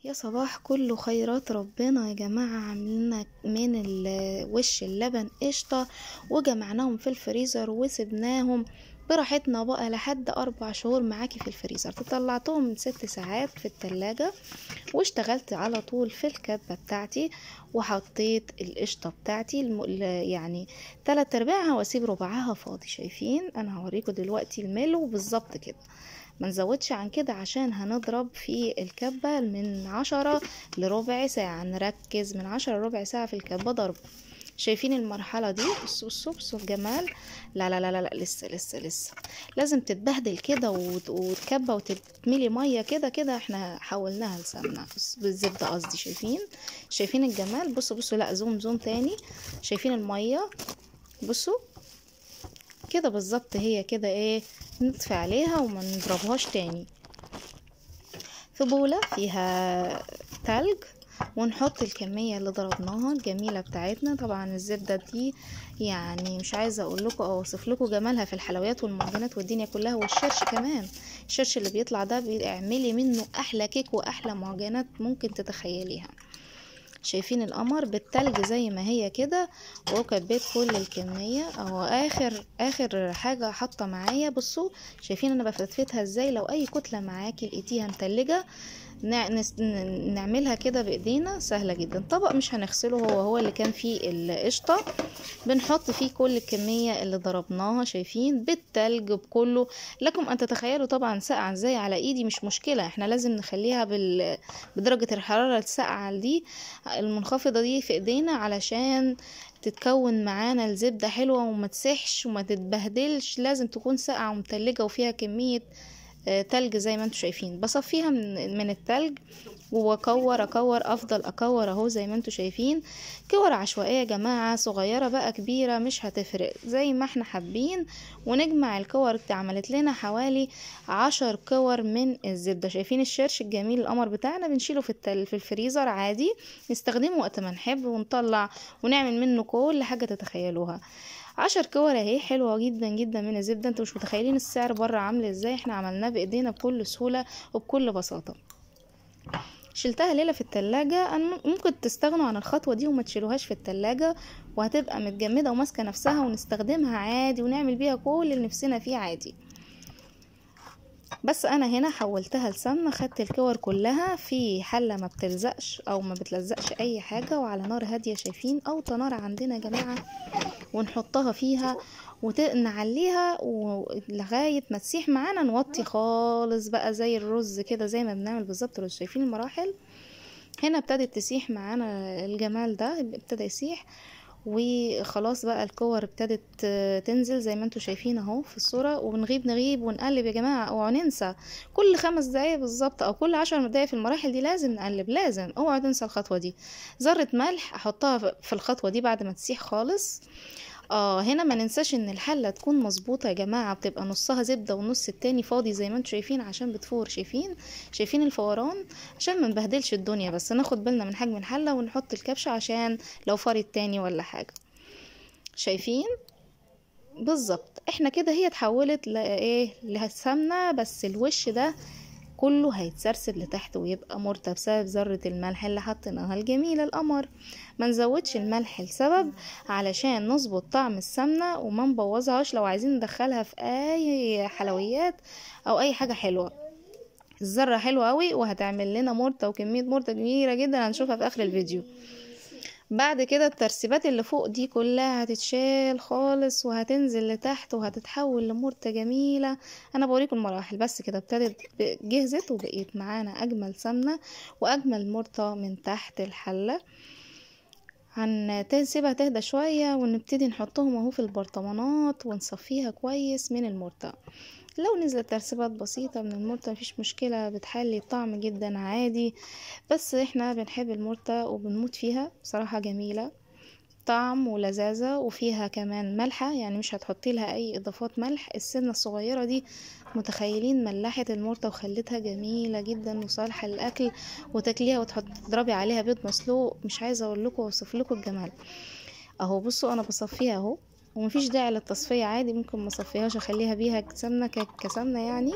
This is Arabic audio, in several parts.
يا صباح كله خيرات ربنا يا جماعة. عاملين من وش اللبن قشطة وجمعناهم في الفريزر وسبناهم براحتنا بقى لحد 4 شهور معاكي في الفريزر. طلعتهم من 6 ساعات في التلاجة واشتغلت على طول في الكبة بتاعتي وحطيت القشطة بتاعتي يعني 3/4 واسيب ربعها فاضي. شايفين؟ انا هوريكم دلوقتي الملو بالظبط كده، ما نزودش عن كده عشان هنضرب في الكبة من 10 لربع ساعة. نركز من 10 لربع ساعة في الكبة ضرب. شايفين المرحلة دي؟ بصوا بصوا بصوا الجمال. لا لا لا لا, لا. لسه لازم تتبهدل كده وتكبة وتتملي مية كده كده. احنا حولناها لسمنة بالزبدة قصدي. شايفين الجمال؟ بصوا لا، زوم تاني. شايفين المية؟ بصوا كده بالظبط. هي كده ايه، نطفي عليها وما نضربهاش تاني. في بولة فيها تلج ونحط الكمية اللي ضربناها الجميلة بتاعتنا. طبعا الزبدة دي يعني مش عايزة اقول لكم او اوصف لكم جمالها في الحلويات والمعجنات والدنيا كلها. والشرش كمان، الشرش اللي بيطلع ده بيعملي منه احلى كيك واحلى معجنات ممكن تتخيليها. شايفين القمر بالتلج زي ما هي كده، وكبيت كل الكمية اهو. اخر حاجة حاطة معايا. بصوا شايفين انا بفتفتها ازاي. لو اي كتلة معاكي لقيتيها متلجة نعملها كده بايدينا، سهلة جدا. طبق مش هنغسله، هو اللي كان فيه القشطة، بنحط فيه كل الكمية اللي ضربناها. شايفين؟ بالتلج بكله. لكم ان تتخيلوا طبعا ساقعة ازاي على ايدي، مش مشكلة، احنا لازم نخليها بدرجة الحرارة الساقعة دي المنخفضة دي في ايدينا علشان تتكون معانا الزبدة حلوة وما تسحش وما تتبهدلش. لازم تكون ساقعة ومتلجة وفيها كمية تلج زي ما انتم شايفين. بصفيها من التلج واكور افضل اكور اهو زي ما انتم شايفين. كور عشوائيه يا جماعه، صغيره بقى كبيره مش هتفرق، زي ما احنا حابين. ونجمع الكور دي. عملت لنا حوالي 10 كور من الزبده. شايفين الشرش الجميل القمر بتاعنا؟ بنشيله في الفريزر عادي، نستخدمه وقت ما نحب ونطلع ونعمل منه كل حاجه تتخيلوها. 10 كور اهي، حلوه جدا جدا من الزبده. انتوا مش متخيلين السعر بره عامل ازاي. احنا عملناه بايدينا بكل سهوله وبكل بساطه. شلتها ليلة في التلاجة. ممكن تستغنوا عن الخطوة دي وما تشيلوهاش في التلاجة، وهتبقى متجمدة وماسكة نفسها ونستخدمها عادي ونعمل بيها كل اللي نفسنا فيه عادي. بس انا هنا حولتها لسمنة. خدت الكور كلها في حلة ما بتلزقش او ما بتلزقش اي حاجة، وعلى نار هادية. شايفين؟ اوطى نار عندنا يا جماعة، ونحطها فيها ونعليها لغاية ما تسيح معانا. نوطي خالص بقى زي الرز كده، زي ما بنعمل بالظبط الرز. شايفين المراحل؟ هنا ابتدت تسيح معانا. الجمال ده ابتدى يسيح وخلاص بقى. الكور ابتدت تنزل زي ما انتوا شايفين اهو في الصورة. ونغيب ونقلب يا جماعة. اوعوا ننسى كل 5 دقايق بالظبط او كل 10 دقايق في المراحل دي لازم نقلب، لازم. اوعوا تنسى الخطوة دي. ذرة ملح احطها في الخطوة دي بعد ما تسيح خالص. هنا ما ننساش ان الحلة تكون مظبوطة يا جماعة، بتبقى نصها زبدة والنص التاني فاضي زي ما انتوا شايفين عشان بتفور. شايفين الفوران؟ عشان ما نبهدلش الدنيا، بس ناخد بالنا من حجم الحلة ونحط الكبشة عشان لو فارت تاني ولا حاجة. شايفين؟ بالظبط. احنا كده هي اتحولت لايه، لسمنة، بس الوش ده كله هيتسرسب لتحت ويبقى مرتب بسبب ذرة الملح اللي حطيناها الجميلة القمر. ما نزودش الملح لسبب علشان نظبط طعم السمنة وما نبوظهاش لو عايزين ندخلها في اي حلويات او اي حاجة حلوة. الذرة حلوة قوي وهتعمل لنا مرتة وكمية مرتة كبيرة جدا هنشوفها في اخر الفيديو. بعد كده الترسيبات اللي فوق دي كلها هتتشال خالص وهتنزل لتحت وهتتحول لمرتة جميلة. انا بوريكم المراحل بس كده. ابتدت جهزت وبقيت معانا اجمل سمنة واجمل مرتة من تحت الحلة. هنسيبها تهدى شوية ونبتدي نحطهم اهو في البرطمانات ونصفيها كويس من المرتة. لو نزلت ترسيبات بسيطة من المرتة مفيش مشكلة، بتحلي الطعم جدا عادي. بس احنا بنحب المرتة وبنموت فيها بصراحة. جميلة طعم ولذاذة وفيها كمان ملحة، يعني مش هتحطي لها اي اضافات ملح. السنة الصغيرة دي متخيلين ملحت المرتة وخلتها جميلة جدا وصالحة للاكل، وتاكليها تضربي عليها بيض مسلوق. مش عايزة اقول لكم اوصف لكم الجمال. اهو بصوا انا بصفيها اهو ومفيش داعي للتصفية، عادي ممكن مصفيهاش اخليها بيها سمنة كسمنة يعني.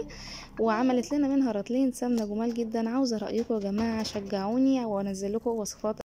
وعملت لنا منها رطلين سمنة جمال جدا. عاوزة رأيكم يا جماعة، شجعوني وانزل لكم وصفات